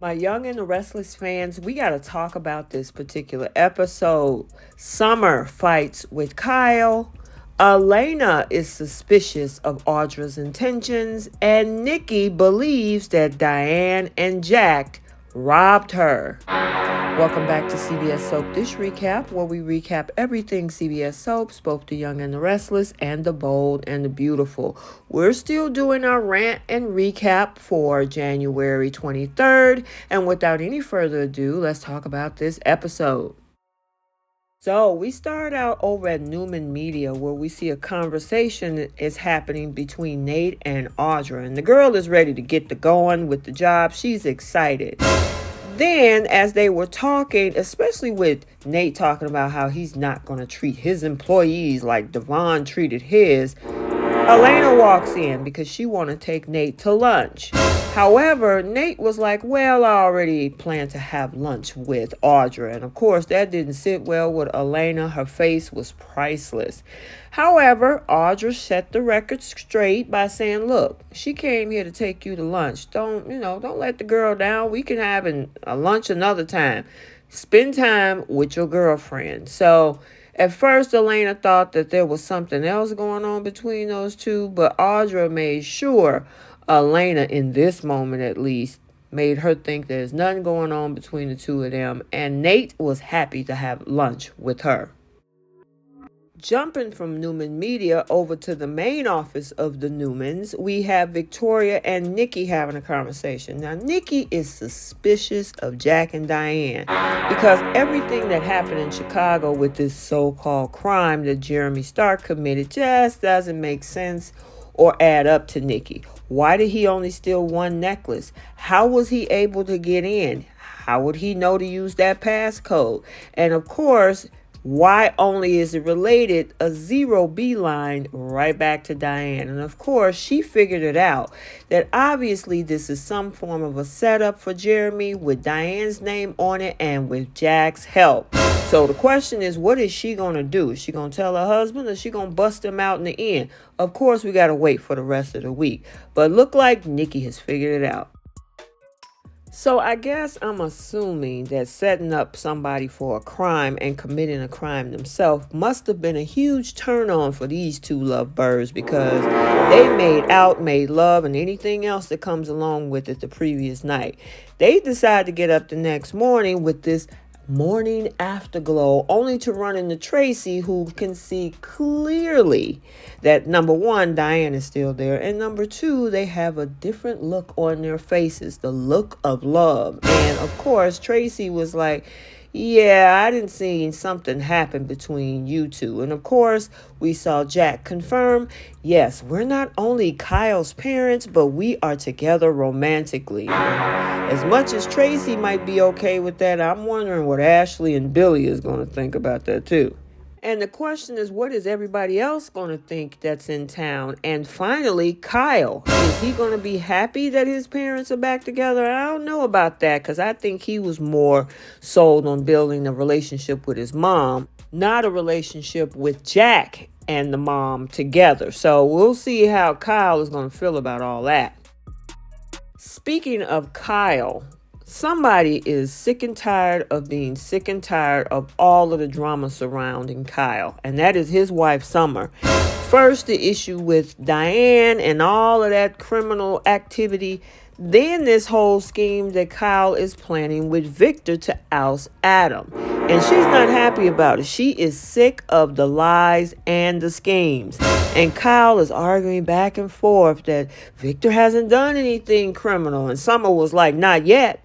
My Young and the Restless fans, we got to talk about this particular episode. Summer fights with Kyle. Elena is suspicious of Audra's intentions, and Nikki believes that Diane and Jack robbed her. Welcome back to CBS Soap Dish Recap, where we recap everything CBS Soaps, both the young and the restless, and the bold and the beautiful. We're still doing our rant and recap for January 23rd, and without any further ado, let's talk about this episode. So we start out over at Newman Media, where we see a conversation is happening between Nate and Audra, and the girl is ready to get going with the job. She's excited. Then, as they were talking, especially with Nate talking about how he's not going to treat his employees like Devon treated his, Elena walks in because she want to take Nate to lunch. However, Nate was like, well, I already planned to have lunch with Audra. And of course, that didn't sit well with Elena. Her face was priceless. However, Audra set the record straight by saying, look, she came here to take you to lunch. Don't let the girl down. We can have a lunch another time. Spend time with your girlfriend. So at first, Elena thought that there was something else going on between those two, but Audra made sure Elena, in this moment at least, made her think there's nothing going on between the two of them, and Nate was happy to have lunch with her. Jumping from Newman Media over to the main office of the Newmans, we have Victoria and Nikki having a conversation. Now, Nikki is suspicious of Jack and Diane because everything that happened in Chicago with this so-called crime that Jeremy Stark committed just doesn't make sense or add up to Nikki. Why did he only steal one necklace? How was he able to get in? How would he know to use that passcode? And of course, why only is it related a zero beeline right back to Diane? And of course, she figured it out that obviously this is some form of a setup for Jeremy with Diane's name on it and with Jack's help. So the question is, what is she going to do? Is she going to tell her husband or is she going to bust him out in the end? Of course, we got to wait for the rest of the week. But look like Nikki has figured it out. So I guess I'm assuming that setting up somebody for a crime and committing a crime themselves must have been a huge turn on for these two lovebirds because they made out, made love, and anything else that comes along with it the previous night. They decide to get up the next morning with this morning afterglow, only to run into Tracy, who can see clearly that number one, Diane is still there, and number two, they have a different look on their faces, the look of love. And of course, Tracy was like, yeah, I didn't see something happen between you two. And of course, we saw Jack confirm, yes, we're not only Kyle's parents, but we are together romantically. As much as Tracy might be okay with that, I'm wondering what Ashley and Billy is going to think about that too. And the question is, what is everybody else going to think that's in town? And finally, Kyle. Is he going to be happy that his parents are back together? I don't know about that because I think he was more sold on building a relationship with his mom, not a relationship with Jack and the mom together. So we'll see how Kyle is going to feel about all that. Speaking of Kyle, somebody is sick and tired of being sick and tired of all of the drama surrounding Kyle, and that is his wife, Summer. First, the issue with Diane and all of that criminal activity. Then this whole scheme that Kyle is planning with Victor to oust Adam. And she's not happy about it. She is sick of the lies and the schemes. And Kyle is arguing back and forth that Victor hasn't done anything criminal. And Summer was like, not yet.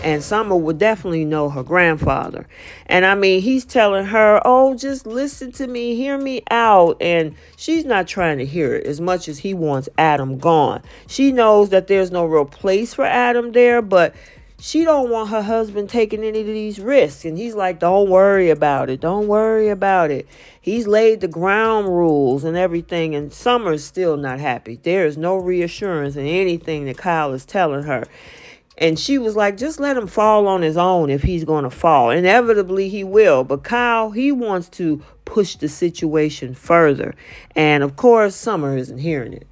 And Summer would definitely know her grandfather. And I mean, he's telling her, oh, just listen to me, hear me out. And she's not trying to hear it as much as he wants Adam gone. She knows that there's no real place for Adam there, but she don't want her husband taking any of these risks. And he's like, don't worry about it. Don't worry about it. He's laid the ground rules and everything. And Summer's still not happy. There is no reassurance in anything that Kyle is telling her. And she was like, just let him fall on his own if he's going to fall. Inevitably, he will. But Kyle, he wants to push the situation further. And of course, Summer isn't hearing it.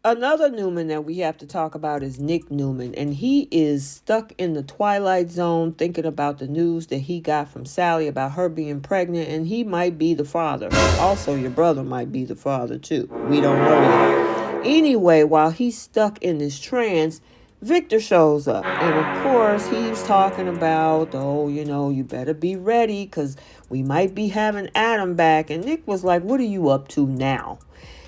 Another Newman that we have to talk about is Nick Newman, and he is stuck in the Twilight Zone thinking about the news that he got from Sally about her being pregnant, and he might be the father. Also, your brother might be the father too. We don't know yet. Anyway, while he's stuck in this trance, Victor shows up, and of course he's talking about, oh, you better be ready because we might be having Adam back. And Nick was like, what are you up to now?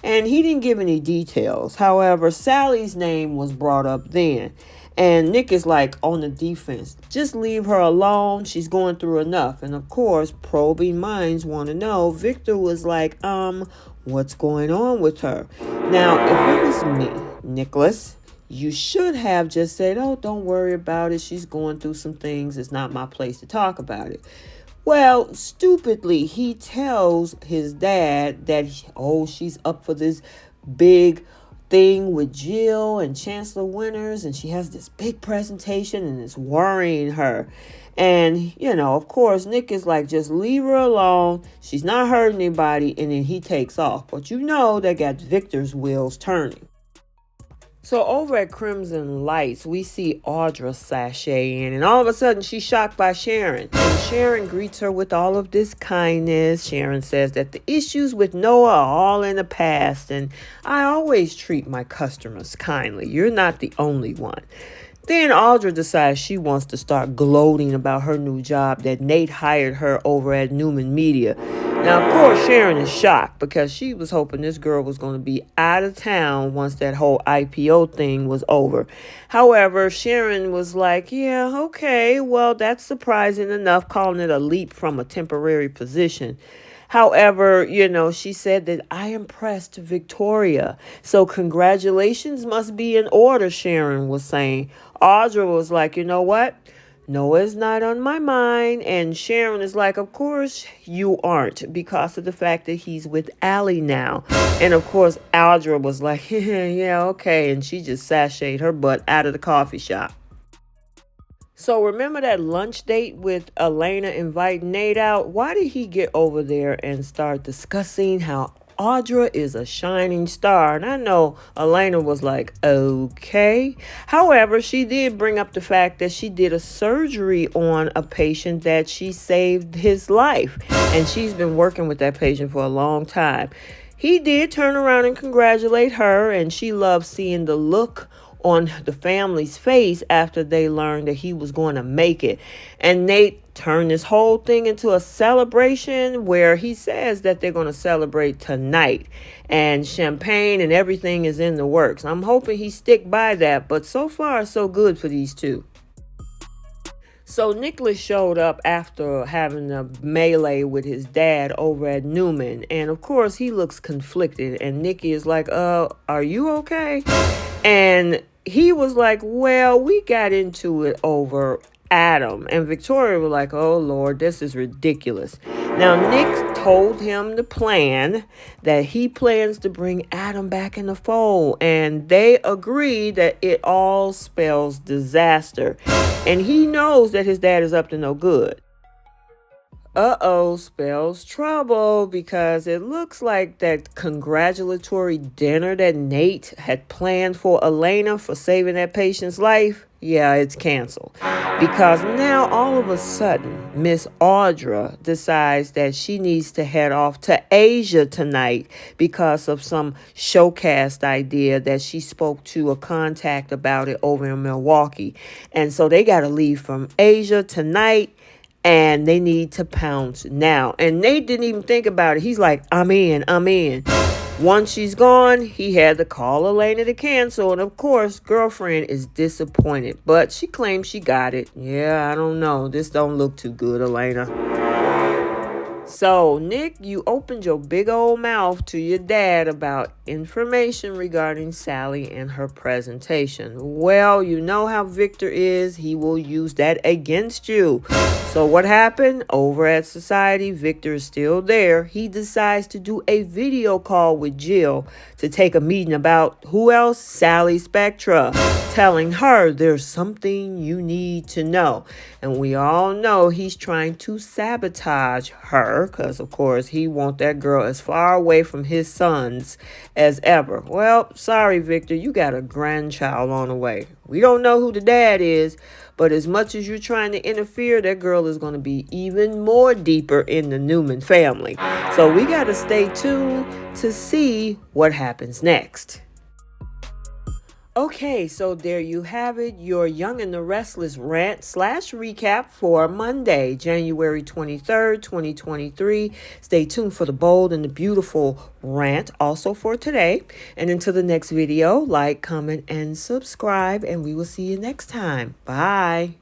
And he didn't give any details. However, Sally's name was brought up then. And Nick is like on the defense. Just leave her alone. She's going through enough. And of course, probing minds want to know. Victor was like, what's going on with her? Now, if it was me, Nicholas, you should have just said, oh, don't worry about it. She's going through some things. It's not my place to talk about it. Well, stupidly, he tells his dad that, she's up for this big thing with Jill and Chancellor Winters, and she has this big presentation, and it's worrying her. And, of course, Nick is like, just leave her alone. She's not hurting anybody, and then he takes off. But they got Victor's wheels turning. So over at Crimson Lights, we see Audra sashay in, and all of a sudden she's shocked by Sharon. And Sharon greets her with all of this kindness. Sharon says that the issues with Noah are all in the past, and I always treat my customers kindly. You're not the only one. Then Audra decides she wants to start gloating about her new job that Nate hired her over at Newman Media. Now, of course, Sharon is shocked because she was hoping this girl was going to be out of town once that whole IPO thing was over. However, Sharon was like, yeah, okay, well, that's surprising enough, calling it a leap from a temporary position. However, she said that I impressed Victoria. So congratulations must be in order, Sharon was saying. Audra was like, you know what? Noah's not on my mind. And Sharon is like, of course you aren't, because of the fact that he's with Allie now. And of course, Audra was like, yeah, okay. And she just sashayed her butt out of the coffee shop. So remember that lunch date with Elena inviting Nate out? Why did he get over there and start discussing how Audra is a shining star? And I know Elena was like, okay. However, she did bring up the fact that she did a surgery on a patient that she saved his life. And she's been working with that patient for a long time. He did turn around and congratulate her, and she loved seeing the look on the family's face after they learned that he was going to make it. And Nate turned this whole thing into a celebration where he says that they're going to celebrate tonight, and champagne and everything is in the works. I'm hoping he stick by that, but so far so good for these two. So Nicholas showed up after having a melee with his dad over at Newman. And of course, he looks conflicted. And Nikki is like, are you okay? And he was like, well, we got into it over Adam. And Victoria was like, oh, Lord, this is ridiculous. Now, Nick told him the plan, that he plans to bring Adam back in the fold. And they agree that it all spells disaster. And he knows that his dad is up to no good. Spells trouble, because it looks like that congratulatory dinner that Nate had planned for Elena for saving that patient's life, yeah, it's canceled. Because now all of a sudden, Miss Audra decides that she needs to head off to Asia tonight because of some showcast idea that she spoke to a contact about it over in Milwaukee. And so they got to leave from Asia tonight. And they need to pounce now. And Nate didn't even think about it. He's like, I'm in. Once she's gone, he had to call Elena to cancel. And of course, girlfriend is disappointed. But she claims she got it. Yeah, I don't know. This don't look too good, Elena. So, Nick, you opened your big old mouth to your dad about information regarding Sally and her presentation. Well, you know how Victor is. He will use that against you. So So what happened? Over at Society, Victor is still there. He decides to do a video call with Jill to take a meeting about who else? Sally Spectra, telling her there's something you need to know. And we all know he's trying to sabotage her because, of course, he wants that girl as far away from his sons as ever. Well, sorry, Victor, you got a grandchild on the way. We don't know who the dad is, but as much as you're trying to interfere, that girl is going to be even more deeper in the Newman family. So we got to stay tuned to see what happens next. Okay, so there you have it, your Young and the Restless rant / recap for Monday, January 23rd, 2023. Stay tuned for the bold and the beautiful rant also for today. And until the next video, like, comment, and subscribe, and we will see you next time. Bye.